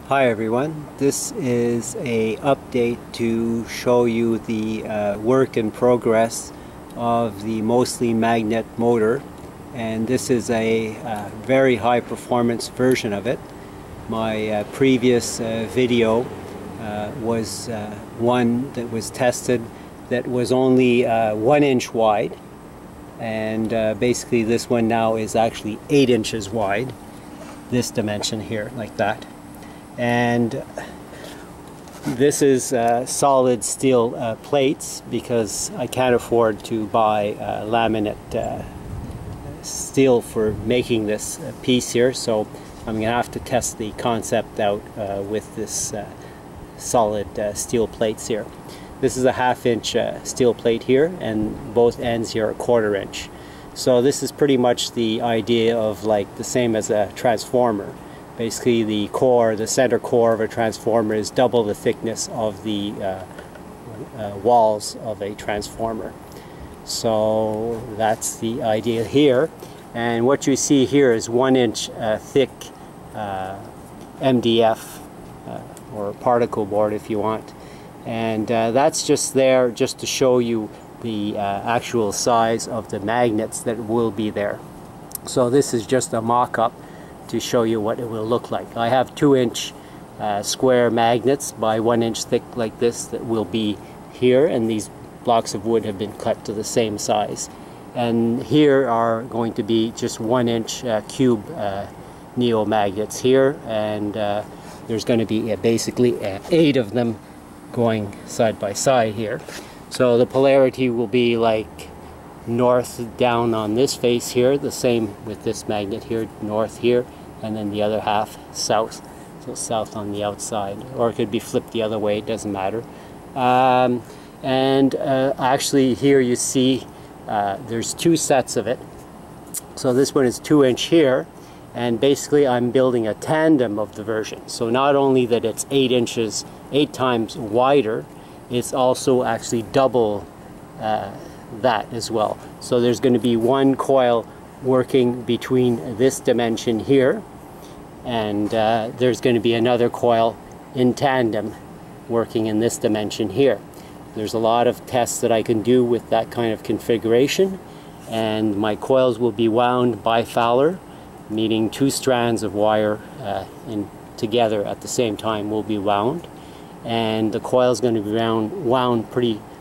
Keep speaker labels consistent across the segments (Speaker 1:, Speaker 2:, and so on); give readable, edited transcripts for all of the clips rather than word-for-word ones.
Speaker 1: Hi everyone, this is a update to show you the work in progress of the Moseley magnet motor, and this is a very high performance version of it. My previous video was one that was tested that was only 1 inch wide, and basically this one now is actually 8 inches wide, this dimension here, like that. And this is solid steel plates, because I can't afford to buy laminate steel for making this piece here, so I'm going to have to test the concept out with this solid steel plates here. This is a 1/2 inch steel plate here, and both ends here are 1/4 inch. So this is pretty much the idea of like the same as a transformer. Basically the core, the center core of a transformer is double the thickness of the walls of a transformer. So that's the idea here. And what you see here is 1 inch thick MDF or particle board if you want. And that's just there just to show you the actual size of the magnets that will be there. So this is just a mock-up to show you what it will look like. I have 2 inch square magnets by 1 inch thick like this that will be here, and these blocks of wood have been cut to the same size. And here are going to be just 1 inch cube neo magnets here, and there's going to be basically 8 of them going side by side here. So the polarity will be like north down on this face here, the same with this magnet here, north here, and then the other half south, so south on the outside, or it could be flipped the other way, it doesn't matter. Actually here you see there's 2 sets of it. So this one is 2 inch here, and basically I'm building a tandem of the version. So not only that it's 8 inches, 8 times wider, it's also actually double that as well. So there's going to be one coil working between this dimension here, and there's going to be another coil in tandem working in this dimension here. There's a lot of tests that I can do with that kind of configuration, and my coils will be wound bi-Fowler, meaning 2 strands of wire together at the same time will be wound, and the coil is going to be wound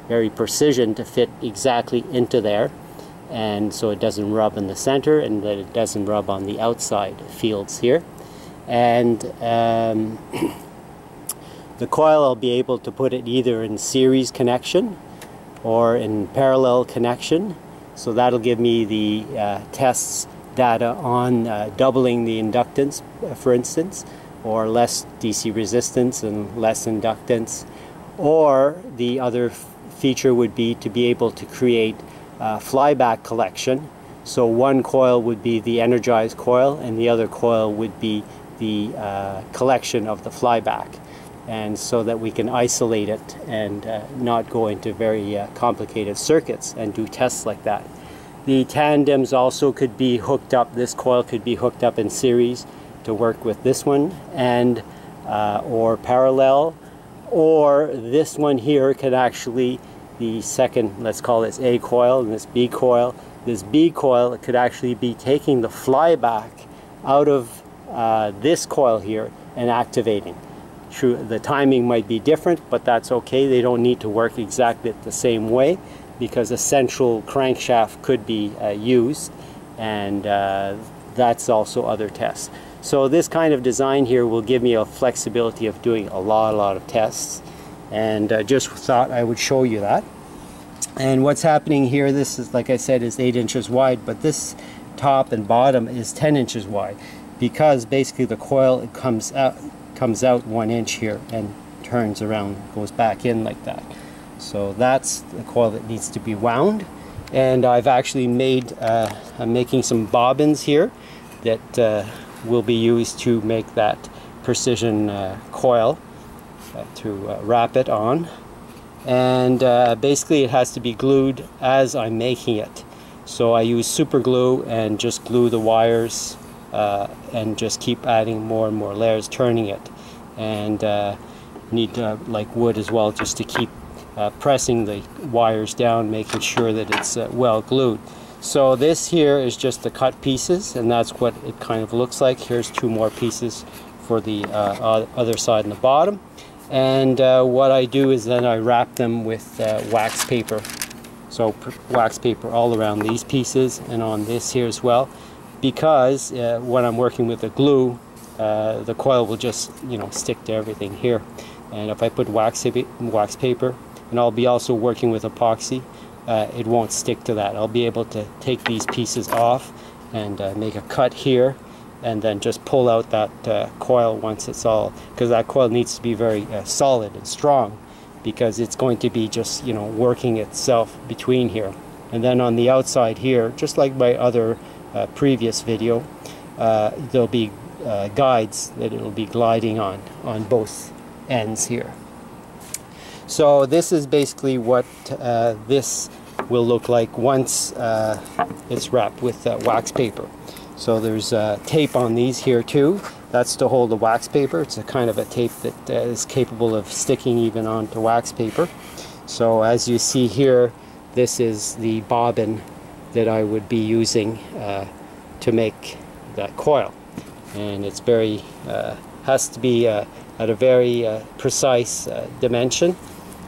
Speaker 1: very precision to fit exactly into there, and so it doesn't rub in the center and that it doesn't rub on the outside fields here. And the coil, I'll be able to put it either in series connection or in parallel connection, so that'll give me the tests data on doubling the inductance, for instance, or less DC resistance and less inductance. Or the other feature would be to be able to create flyback collection. So one coil would be the energized coil, and the other coil would be the collection of the flyback, and so that we can isolate it and not go into very complicated circuits and do tests like that. The tandems also could be hooked up, this coil could be hooked up in series to work with this one, and or parallel, or this one here could actually, the second, let's call this A coil, and this B coil. This B coil could actually be taking the flyback out of this coil here and activating. True, the timing might be different, but that's okay. They don't need to work exactly the same way, because a central crankshaft could be used, and that's also other tests. So this kind of design here will give me a flexibility of doing a lot of tests, and just thought I would show you that. And what's happening here, this is, like I said, is 8 inches wide, but this top and bottom is 10 inches wide, because basically the coil comes out 1 inch here and turns around, goes back in like that. So that's the coil that needs to be wound, and I've actually made I'm making some bobbins here that will be used to make that precision coil to wrap it on. And basically it has to be glued as I'm making it. So I use super glue and just glue the wires and just keep adding more and more layers, turning it. and need like wood as well, just to keep pressing the wires down, making sure that it's well glued. So this here is just the cut pieces, and that's what it kind of looks like. Here's 2 more pieces for the other side and the bottom. And what I do is then I wrap them with wax paper. So wax paper all around these pieces and on this here as well, because when I'm working with the glue, the coil will just, you know, stick to everything here. And if I put wax paper, and I'll be also working with epoxy, it won't stick to that. I'll be able to take these pieces off and make a cut here, and then just pull out that coil once it's all, because that coil needs to be very solid and strong, because it's going to be just, you know, working itself between here. And then on the outside here, just like my other previous video, there'll be guides that it'll be gliding on both ends here. So this is basically what this will look like once it's wrapped with wax paper. So there's tape on these here too. That's to hold the wax paper. It's a kind of a tape that is capable of sticking even onto wax paper. So as you see here, this is the bobbin that I would be using to make that coil. And it's very, has to be at a very precise dimension.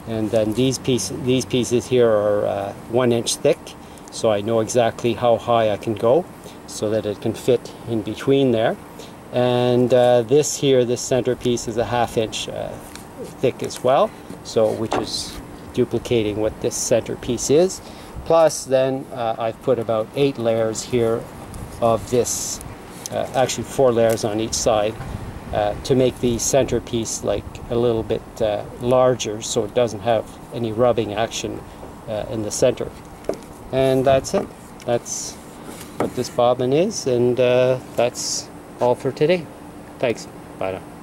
Speaker 1: And then these pieces here are 1 inch thick, so I know exactly how high I can go so that it can fit in between there. And this here, this centerpiece, is a 1/2 inch thick as well, so which is duplicating what this centerpiece is. Plus then I've put about 8 layers here of this, actually 4 layers on each side, to make the centerpiece like a little bit larger, so it doesn't have any rubbing action in the center. And that's it. That's what this bobbin is, and that's all for today. Thanks. Bye now.